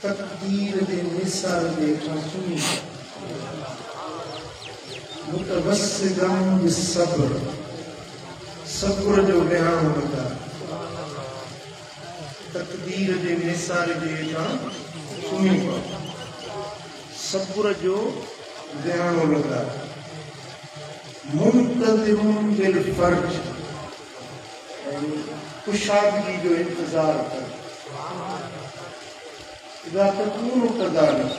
तकदीर दे निसार दे सुनी मुतवस्सिदम बिस्सब्र सब्र जो बयान होता तकदीर दे निसार दे सुनी सब्र जो बयान होता मुंतज़िरुन बिल फर्ज कुशादगी जो इंतजार कर इदा तकून कदालिक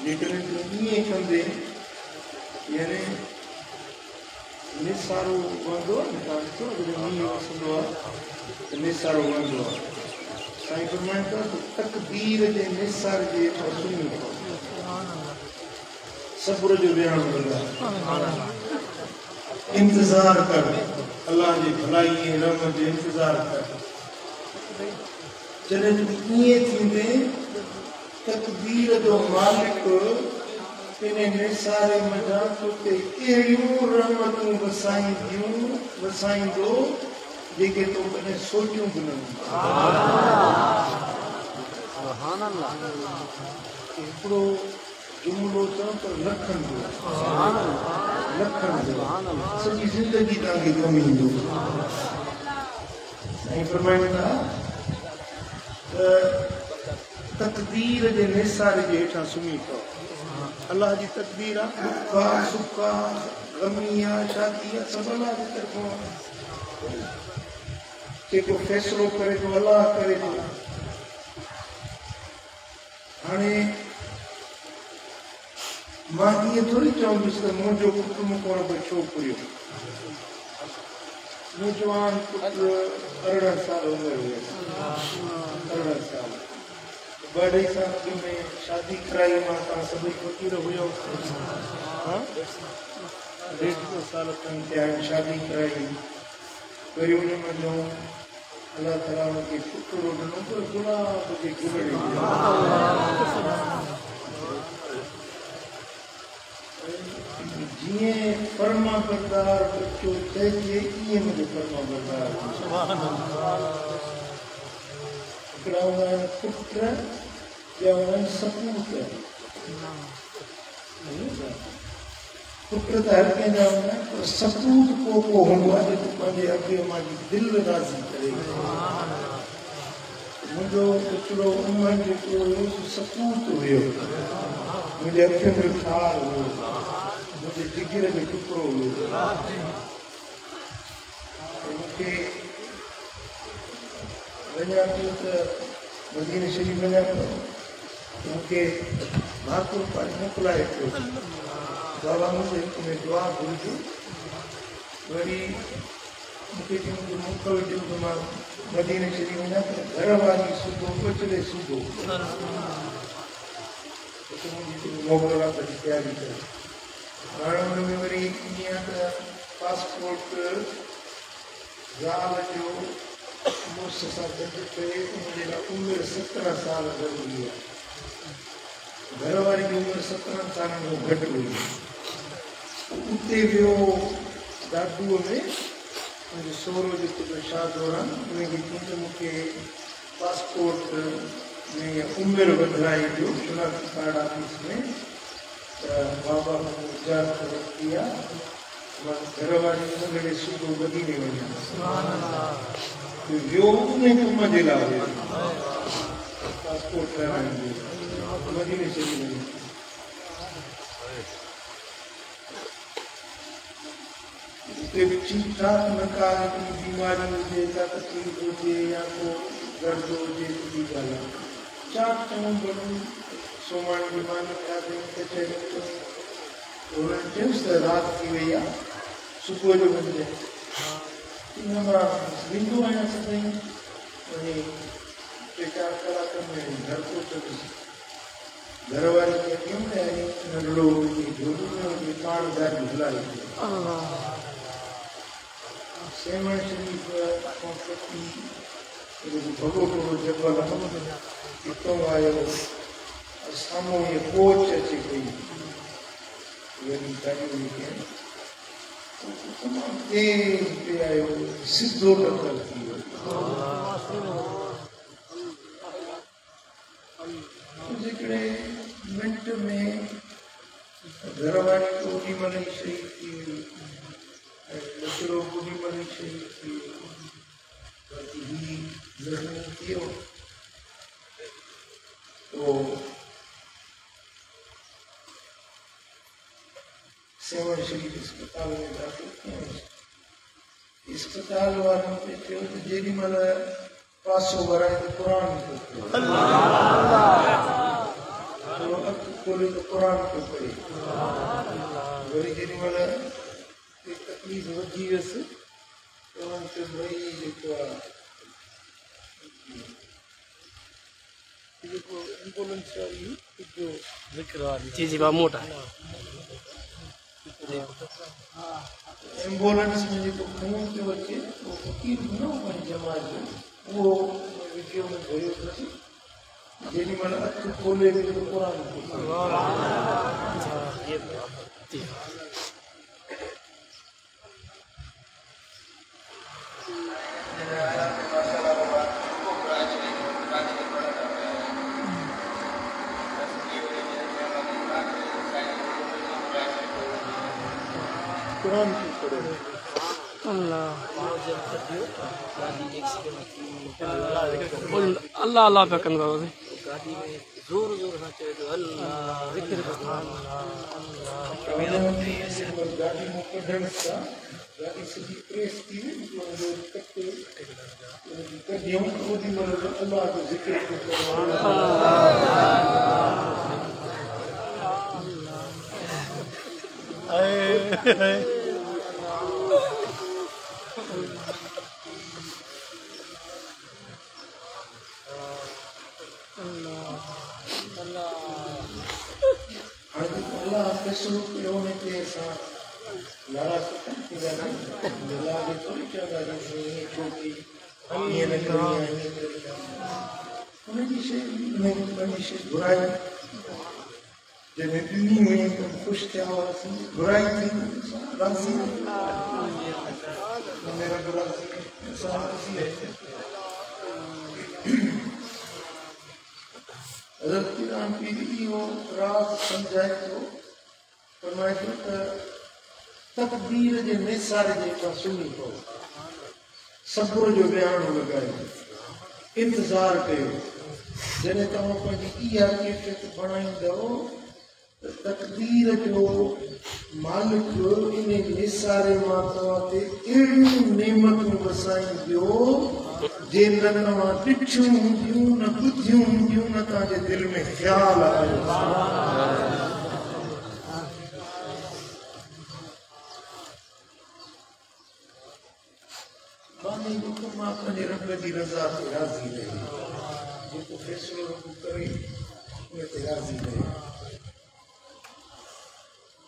लेकिन ये कंदे यानी निसारो वंदो निकाल तो ये वसंदो निसारो वंदो साईं फरमाता तकदीर जे निसार जे सुनी सब्र जो बयान होगा इंतजार कर अल्लाह जी भलाई रहमत जो इंतजार कर जॾहिं इएं थींदे तकदीर जो मालिक इन निसारे मथां तोखे अहिड़ियूं रहमतूं वसाईंदो जेके तो कॾहिं सोचियूं बि न हिकिड़ो जुमिलो चओ त लखनि जो सॼी ज़िंदगी तव्हांखे कमु ईंदो साईं फरमाइनि था तकदीर जे निसार जे हेठां सुम्ही पओ अल्लाह जी तकदीर आहे दुखा सुखा गमी आहे शादी आहे सभु अल्लाह जी तरफ़ां जेको फ़ैसिलो करे थो अल्लाह करे थो हाणे मां ईअं थोरी चवंदुसि त मुंहिंजो पुटु मूंखां कोई छोकिरियो मूं जवान पुटु 18 साल उमिरि हुयसि 18 साल 2 साल में शादी कराई मां तव्हां सभई फ़क़ीर हुयो 1.5 साल खनि थिया शादी कराई वरी उन महिल अल्लाह ताला हुनखे शुक्र ॾिनो पर गुलाब जे गुल जीअं फर्मा बरदार बच्चो चइजे ईअं मुंहिंजो फर्मा बरदार हिकिड़ा हूंदा आहिनि पुट ॿिया हूंदा आहिनि सपूत पुट त हर कंहिंजा हूंदा आहिनि पर सपूत को हूंदो आहे जेको पंहिंजे अॻे मां दिलि राज़ी करे मुंहिंजो हिकिड़ो उमिरि जेको हुयो सपूत हुयो मुंहिंजे अखियुनि में ख़ार हुयो मुंहिंजे जिगर में टुकड़ो हुयो मूंखे वञा पियो त मदीने शरीफ़ वञा पियो मूंखे भाकुर पाणी मोकिलाए पियो बाबा मुंहिंजे हिक में दुआ घुरिजे वरी मूंखे मुंहिंजो मोकल ॾियो त मां मदीने शरीफ़ वञा त घर वारी सुबुह पचड़े सुबुह मोकिल आहे त तयारी करे हाणे हुन में वरी ईअं त पासपोर्ट ज़ाल जो मुड़ुस सां गॾु करे उनजे लाइ उमिरि 17 साल ज़रूरी आहे घर वारी जी उमिरि 17 सालनि खां घटि हुई उते वियो ॾाढूअ में मुंहिंजो सहुरो जेको शाह दौरान उनखे चयईं त मूंखे पासपोर्ट में उमिरि वधाए ॾियो शनाख़्ती कार्ड ऑफिस में त बाबा इजाज़त वरिती आहे मां घर वारी उन सुबुह मदीने वञा वियो उन कम जे लाइ पासपोर्ट कराइण जो मदीने चली वञे उते बि ठीकु ठाक न का हिकिड़ी बीमारी हुजे का तकलीफ़ हुजे या को दर्द हुजे सुठी ॻाल्हि आहे चाक चङो घणो सोमाणी जी मान खाधई त चए हुननि चयुसि त राति थी वई आहे सुबुह जो वञिजे मां वेंदो आहियां सदाईं वञी चार कलाक में घर को चली घर वाले के क्यों नहीं नडलो जोड़ू में कान दार भुलाई सेवन शरीफ कॉन्सेप्टी भगो को जबल इतो आयो सामो ये कोच अची गई ये तारी के तमाम तेज पे आयो सिद्धो टक्कर थी जिकड़े मिनट में घरवारी पूरी मनी शहीद थी लचरो पूरी मनी शहीद थी बाकी ही जरूर थियो तो सेवन शरीफ अस्पताल में दाखिल किया अस्पताल वालों पे थियो तो जेडी मला पासो भराए तो कुरान को तो अब कोले तो कुरान को पढ़े वरी जेडी मला एक तकलीफ वधी वस तो उनके भाई जेको एम्बुलेंस वाली जो जिक्र वाली जी बा मोटा एम्बुलेंस में जो खून के बच्चे वो फकीर न हो जमात वो वीडियो में भरियो थी जेनी मन अख खोले के तो कुरान कुरान की पढ़ो अल्लाह अल्लाह अल्लाह पे कन बाबा गाड़ी में जोर जोर से चले तो अल्लाह जिक्र गाड़ी मुकद्दम का गाड़ी से प्रेस की जो कट्टे कदियों को दी मतलब अल्लाह का जिक्र अल्लाह रसूल लोगों के साथ लड़ा सकते हैं ना अल्लाह के कोई जगह नहीं छोटी ये नहीं उन्हें जिसे नहीं से बुराई जब इतनी हुई तो खुश थे और बुराई थी राजी मेरा बुरा राजी है अगर कुरान पीढ़ी हो राज समझाए तो फरमाए तो तकदीर जे निसारे जे का सुनी हो सब्र जो बयान लगाए इंतजार कयो जने तव्हां पंहिंजी इहा कैफियत बणाईंदो तकदीर जो मालिक इन निसारे मां तव्हां ते अहिड़ियूं नेमतूं वसाईंदो जे न तव्हां ॾिठियूं हूंदियूं न ॿुधियूं हूंदियूं न तव्हांजे दिलि में ख़्यालु आयो बानी हुकुम मां पंहिंजे रब जी रज़ा ते राज़ी रहे जेको फ़ैसिलो करे उन ते राज़ी रहे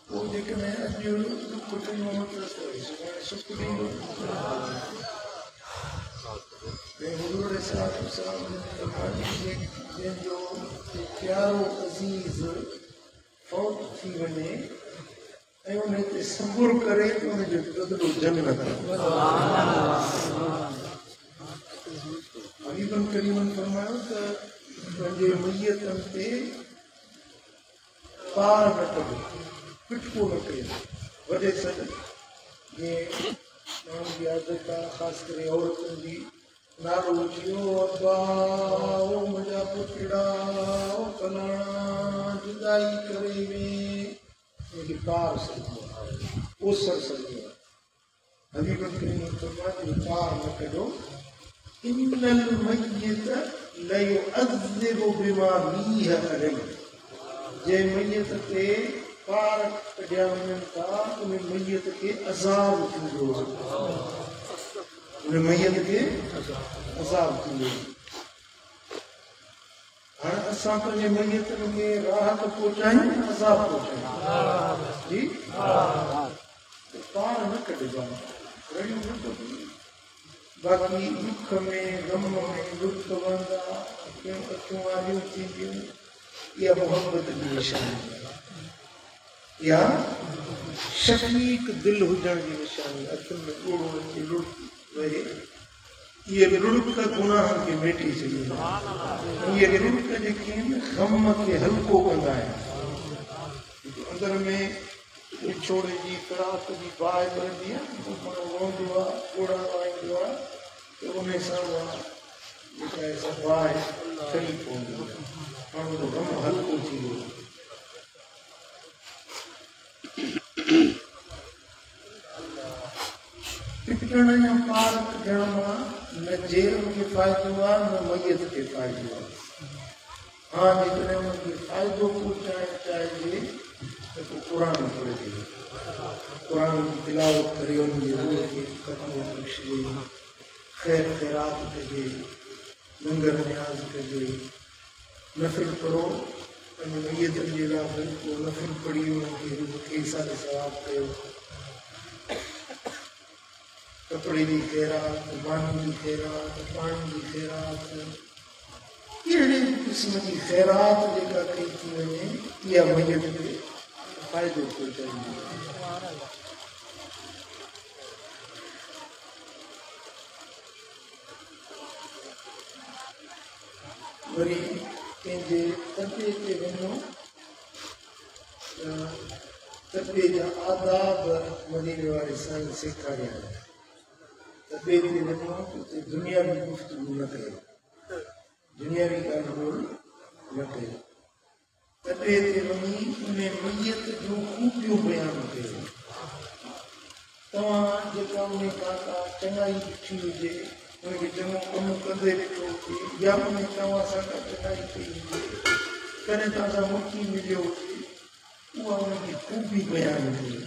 पोइ जेकॾहिं अॼु दुख ॾिनो त सुभाणे सुख ॾींदो हुज़ूर सल्लल्लाहु अलैहि वसल्लम जंहिंजो प्यारो अज़ीज़ फौत थी वञे ऐं उन ते सबुर करे त उनजो बदिलो जन्नत हबीबन करीमन फरमायो त पंहिंजे मैयतनि ते पार न कबो पिटको न कयो वॾे सॾ जीअं माण्हुनि जी आदत आहे ख़ासि करे औरतुनि जी नालो थियो अब्बा ओ मुंहिंजा पुटड़ा ओ फलाणा जुदाई करे में मुंहिंजी कार सॼी ओसर सॼी हबीब करीम फरमायो कार न कढो इन्नल मय्यत लयुअज़्ज़िबु बिमा लीह अलैहि जे मय्यत ते पार कढिया वञनि था उन मय्यत खे अज़ाब थींदो उन मय्यत खे अज़ाब थींदो हाणे असां पंहिंजे मैयतनि खे राहत पहुचायूं अज़ाब पहुचायूं जी पार न कढिबा रड़ियूं न कढियूं बाक़ी दुख में गम में लुत्फ़ वंदा अखियूं आलियूं थींदियूं इहा मोहब्बत जी निशानी या शफ़ीक दिल हुजण जी निशानी अखियुनि में ॻोड़ो अची लुढ़क वहे ये लुढ़क गुनाहनि खे मेटी सघे ये लुढ़क जेके आहिनि गम खे हल्को कंदा आहिनि अंदर में विछोड़े जी फिराक जी बाहि रहंदी आहे माण्हू रोंदो आहे ॻोड़ा वाईंदो आहे त उन सां उहा जेका आहे सा बाहि ठही पवंदी आहे माण्हू जो गम हल्को थी वियो पिटण या पार कढण मां न जेल खे फ़ाइदो आहे न मैयत खे फ़ाइदो आहे हा जेकॾहिं उनखे फ़ाइदो पहुचाइणु चाहिजे त पोइ क़ुर पढ़जे क़ुर जी तिलावत करे उनजी रूह खे ख़तमो बख़्शजे ख़ैर ख़ैरात कजे लंगर नियाज़ कजे नफ़िल पढ़ो पंहिंजे मैयतनि जे लाइ पोइ नफ़िल पढ़ी उनखे रूह खे साल सवाब कयो कपड़े की खैरात पानी की खैरात पानी की खैरात अहिड़े क़िस्म की खैरात जेका कई थी वञे इहा मैयत खे फ़ाइदो पहुचाईंदी वरी कंहिंजे तबे ते वञो तबे जा आदाब मदीने वारे साईं सेखारिया तबे ते वञो उते दुनियावी गुफ़्तगू न कयो दुनियावी ॻाल्हि न कयो तबे ते वञी उन मैयत जूं खूबियूं बयान कयो तव्हां जेका उन का चङाई ॾिठी हुजे उनखे चङो कमु कंदे ॾिठो हुजे या उन तव्हां सां का चङाई कई हुजे कॾहिं तव्हां सां मुक्ति मिलियो हुजे उहा उनजी खूबी बयान कयो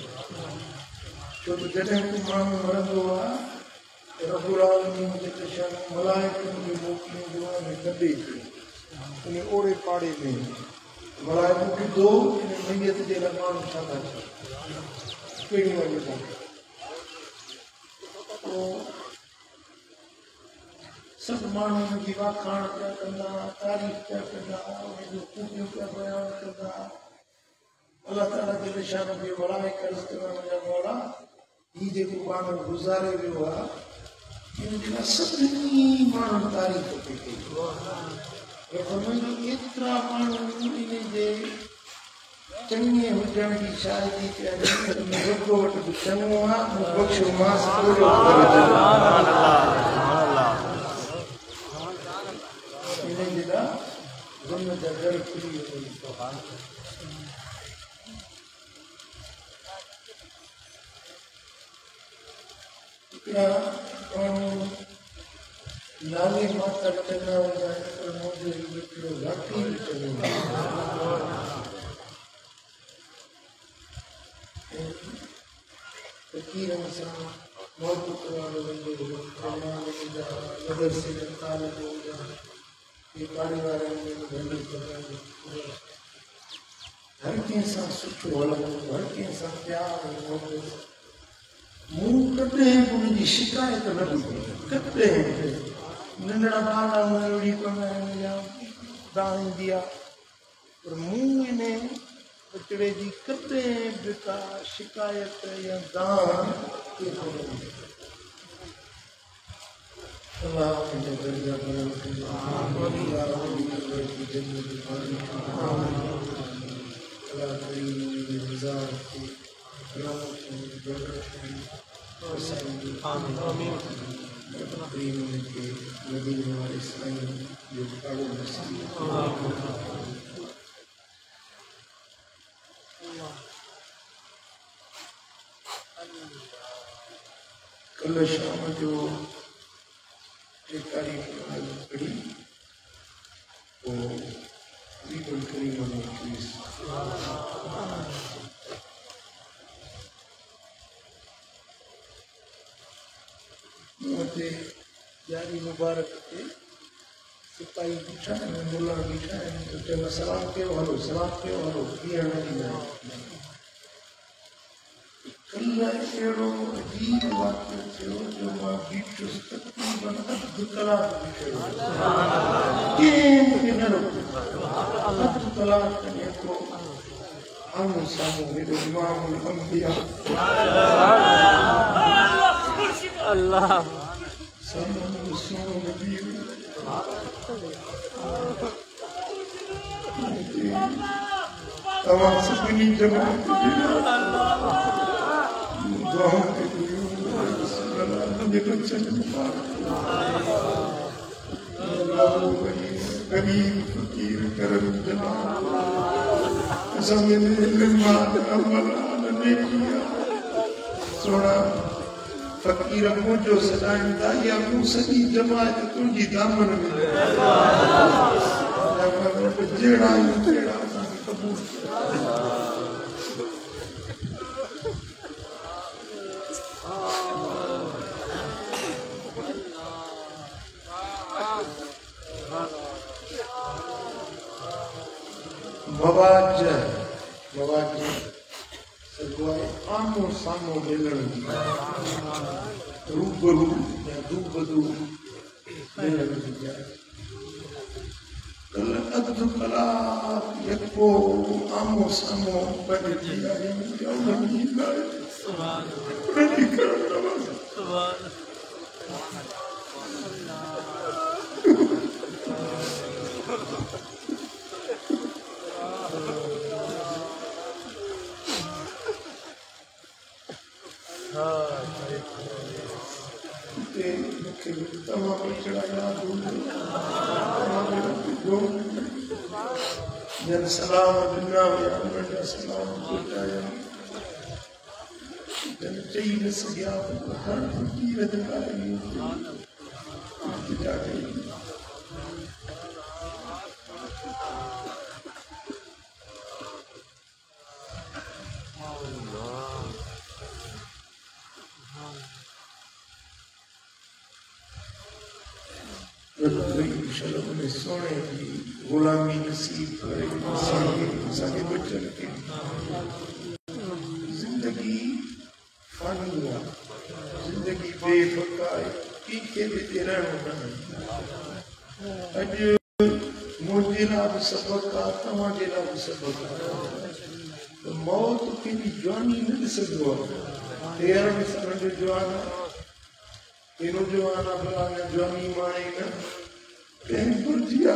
छो त जॾहिं को माण्हू मरंदो आहे रब्बुल आलमीन जेके शान मलाइकनि खे मोकिलींदो आहे दॿे ते उन ओड़े पाड़े में मलाइको ॿुधो इन मैयत जे लाइ माण्हू छा था चवनि कहिड़ियूं वजह पोइ सभु माण्हू हुनजी वाखाण पिया कंदा तारीफ़ पिया कंदा उनजूं खूबियूं पिया बयान कंदा अलाह ताला जे शान खे मलाइक अर्ज़ करण जा मौला हीउ जेको माण्हू गुज़ारे वियो आहे इनजे लाइ सभिनी माण्हुनि तारीफ़ पई कई एतिरा माण्हू इन जे चङे हुजण जी शायदि रब्बो वटि बि चङो आहे बख़्शो मांस इन जे लाइ ग़म जा दर खुली वञनि नाले माता चङा हूंदा आहिनि पर मुंहिंजो हिकिड़ो वाक़ई बि चङो फ़क़ीरनि सां मोहबत वारो वेंदो मदरसे जा तालिब हुजा ये पाड़े वारनि में धंधो करणु हर कंहिं सां सुठो हलंदो हर कंहिं सां प्यारु मोहबत मूं कॾहिं बि उनजी शिकायत न ॿुधी कॾहिं नंढड़ा ॿार अहिड़ी कंदा आहिनि या दाण ईंदी आहे पर मूं इन कचिड़े जी कॾहिं बि का शिकायत या दाण अलाह पंहिंजा दर्जा बुलंद कंदो अलाह करीम जी रज़ा खे मदीने वाले साईं जो ॾाढो नसीब कल शाम जो टे तारीख़ पढ़ी बिल्कुल करीम जारी मुबारक थे सिपाही बीठा है मुल्ला बीठा है तो चलो सलाम कयो हलो पीअण लॻी विया कल्ह अहिड़ो अजीब वाक़ियो थियो जो मां बीठुसि तक़रीबन अधु कलाक बीठो कंहिं मूंखे न रोकियो अधु कलाक में को आम्हूं साम्हूं हेॾो इमामुल अंबिया अल्लाह साम्हूं सोनो नबी तव्हां सभिनी जमात दुआऊं ते मुंहिंजे बचनि गरीब फ़क़ीर करम जनाब असां सोना फ़क़ीर मुंहिंजो सदाइनि था या मूं सॼी जमात तुंहिंजी दामन में जहिड़ा आहियूं तहिड़ा असांखे क़बूल मवाज़ सगवाए आमो सामो मिलण जी रूबरू या रूबरू मिलण जी जाइ कल अधु कलाक यको आमो सामो गॾिजी आहियूं उन्हनि जी जन सलाम दुनिया में उन्हनि सलाम पहुचाया जन चई न सघिया हर फ़क़ीर जे लाइ सोने की गुलामी नसीब करे असांखे बचन खे जिंदगी फानी आहे जिंदगी बेफ़क़ा आहे कंहिंखे बि हिते रहणो न अॼु मुंहिंजे लाइ बि सबक़ु आहे तव्हांजे लाइ बि सबक़ु आहे मौत कंहिंजी जवानी न ॾिसंदो आहे तेरहं सालनि जो जवान आहे एॾो जवान आहे भला जवानी माणे न कहीं बुर्जिया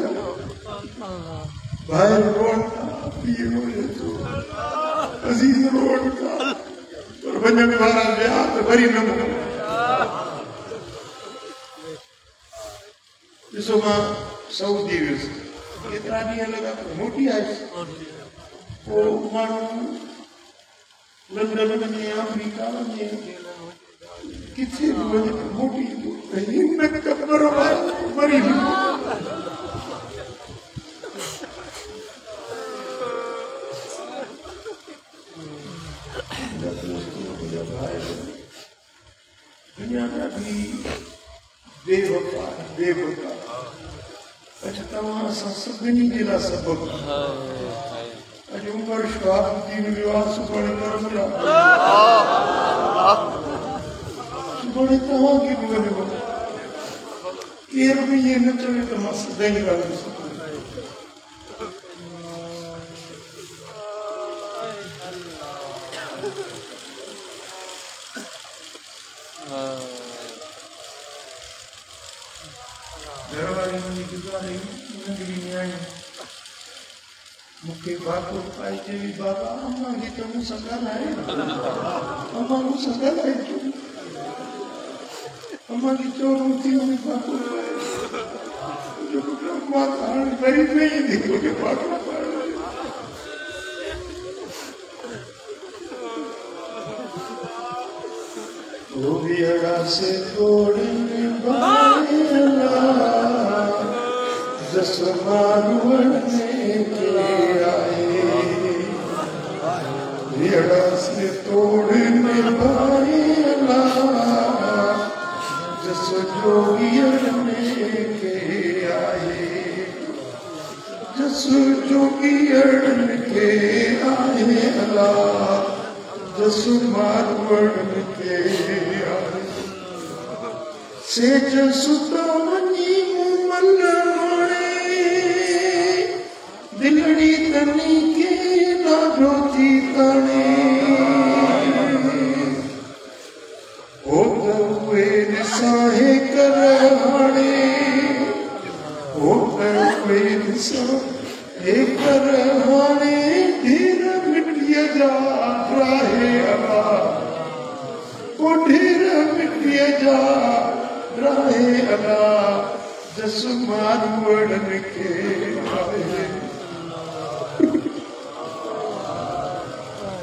भाई रोड का पिए मुझे तो अजीज रोड का और बंजन वाला ब्याह तो बड़ी न जिसो मां सऊदी वियुस केतिरा ॾींहं लॻा मोटी आयुसि पोइ माण्हू लंडन में अमेरिका में किथे बि वञे मोटी हिन कबर मरी दुनिया ॾाढी बेवफ़ा अच्छा तव्हां असां सभिनी जे लाइ सबक़ु अॼु उमर शहाबुद्दीन वियो आहे सुभाणे करम सुभाणे तव्हांखे बि वञिणो केरु बि इएं न चवे त मां सदाईं ॻाल्हि घरवारी मुंहिंजी गुज़ारे नंढड़ी न्याणी मूंखे बाको पाए चई बाबा अम्मा खे त मूं सां ॻाल्हाए अम्मा मूं सां ॻाल्हाए अम्मा की चोरूं थी वञे बाको पाए अम्मा त हाणे वरी न ईंदी मूंखे बाको पाए वो भी अड़ा से तोड़ने जसमाने के आए भेड़ा से तोड़ने भाई जस जोगियने के आए जोगियन के आए अल्लाह जसु मारवण के आए सेज सुतो मनी मुमल मोड़े दिलड़ी तनी के ना रोती तने ओ गवे निसाहे करहाने ओ गवे निसाहे करहाने धीर मिटिया जा राहे अल्लाह ओ ढेर मिटिया जा राहे अल्लाह जसु मारवण के आए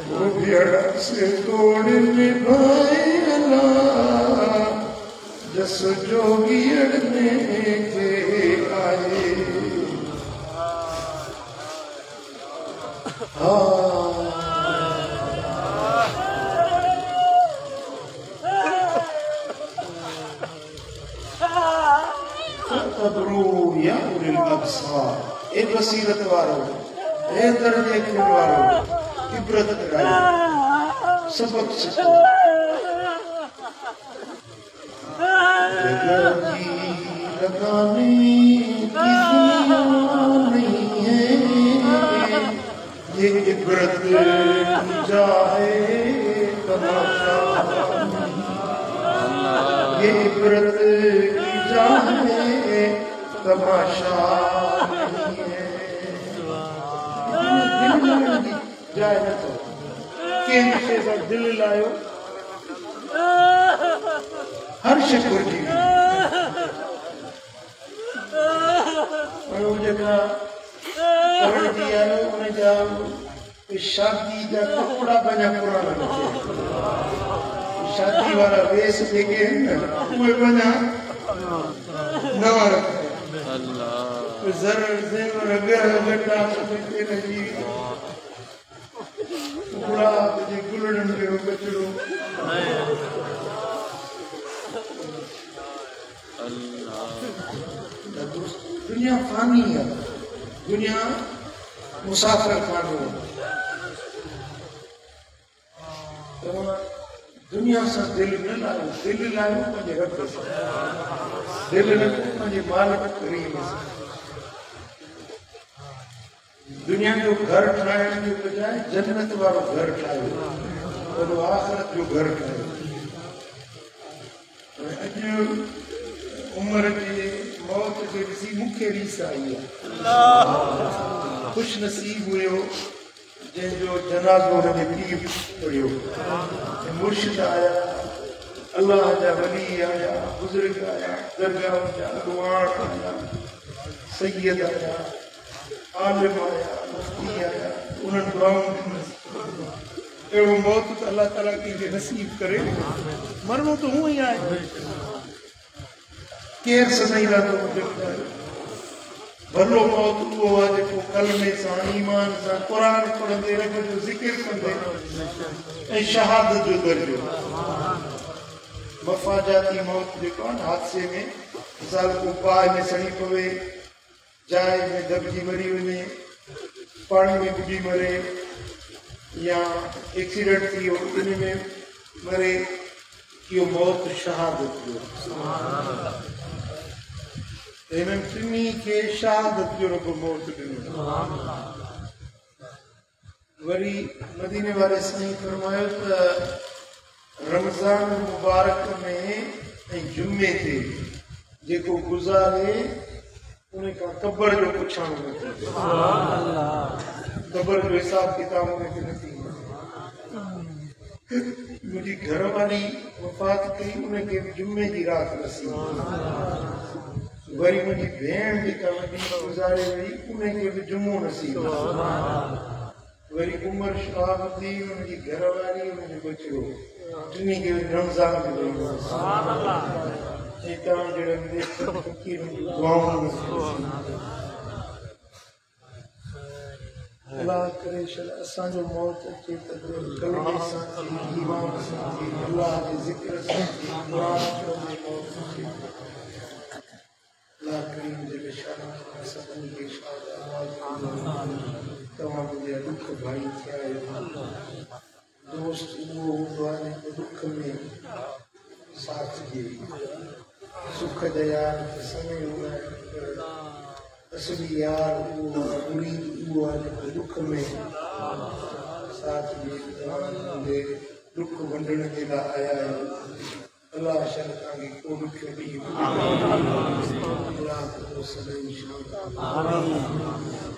वो भेड़ा से तोड़ निभाए अल्लाह जस जोगी अड़ने के आए या उलिल अब्सार ए बसीरत वारो ए दर्जे के वारो इब्रत कराई सबक सीखो लगानी की दुनिया नहीं है ये इब्रत जाए तमाशा ये इब्रत की जाए तमाशा जाए न तो के साथ दिल लायो हर शकुर जी जगह उन्हें जाओ शादी का कपड़ा बना पुराना शादी वाला वेश देखे बना नवा रखे गुलड़न के बचड़ो दुनिया फानी है दुनिया मुसाफिर खानो दुनिया से दिल न लायो पंहिंजे रब दिल न पंहिंजे मालिक करीम दुनिया जो घर ठाहिण जे बजाय जन्नत वारो घर ठाहियो और आखिरत जो घर ठाहियो अॼु उम्र जे मौत खे ॾिसी मूंखे रीस आई आहे ख़ुशि नसीब हुयो जंहिंजो जनाज़ो हुनजे पीउ पढ़ियो मुर्शिद आया अल्लाह जा वली आया बुज़ुर्ग आया दरगाह जा अॻवान आया सैयद आया आलिम आया मुफ्ती आया उन्हनि दुआऊं अहिड़ो मौत त अल्लाह ताला कंहिंखे नसीब करे मरणो त हूअं ई आहे केरु सदाईंदा थो मुंहिंजो ॿुधायो भलो मौत उहो आहे जेको कलमे सां ईमान सां क़ुर पढ़ंदे रब जो ज़िक्र कंदे ऐं शहादत जो दर्जो मफ़ाजाती मौत जेको आहे हादसे में मिसाल को बाहि में सड़ी पवे जाइ में दॿिजी मरी वञे पाणी में बुॾी मरे या एक्सीडेंट थी वियो इन में मरे इहो मौत शहादत जो इन्हनि टिनी खे शहादत जो रब मौत ॾिनो वरी मदीने वारे साईं फरमायो त रमज़ान मुबारक में ऐं जुमे ते जेको गुज़ारे उन खां क़ब्र जो पुछाणो न थींदो क़ब्र जो हिसाब किताब उनखे न थींदो मुंहिंजी घरवारी वफ़ात कई उनखे जुमे जी राति नसीब वरी मुंहिंजी भेण जेका मदीने गुज़ारे वई उनखे बि जुमो नसीब वरी उमर शाह थी उनजी घरवारी उनजो बचड़ो टिनी खे रमज़ान में वई तव्हां जहिड़े फ़कीर दुआऊं नसीब अल्लाह करे शल असांजो मौत अचे त कलमे सां थी ईमान सां थी अल्लाह जे ज़िक्र सां थी क़ुरान पढ़ंदे मौत अचे अल्लाह करीम जे शान सभिनी खे शाद आवाज़ दुख भाई थिया दोस्त वो वाले दुख में साथ दी सुख दयाल समय हुआ असली यार वो बुरी वो वाले दुख में साथ दी दुख वंडने के लिए आया है अल्लाह शरता की कोड खेड़ी अल्लाह को सदैव शांत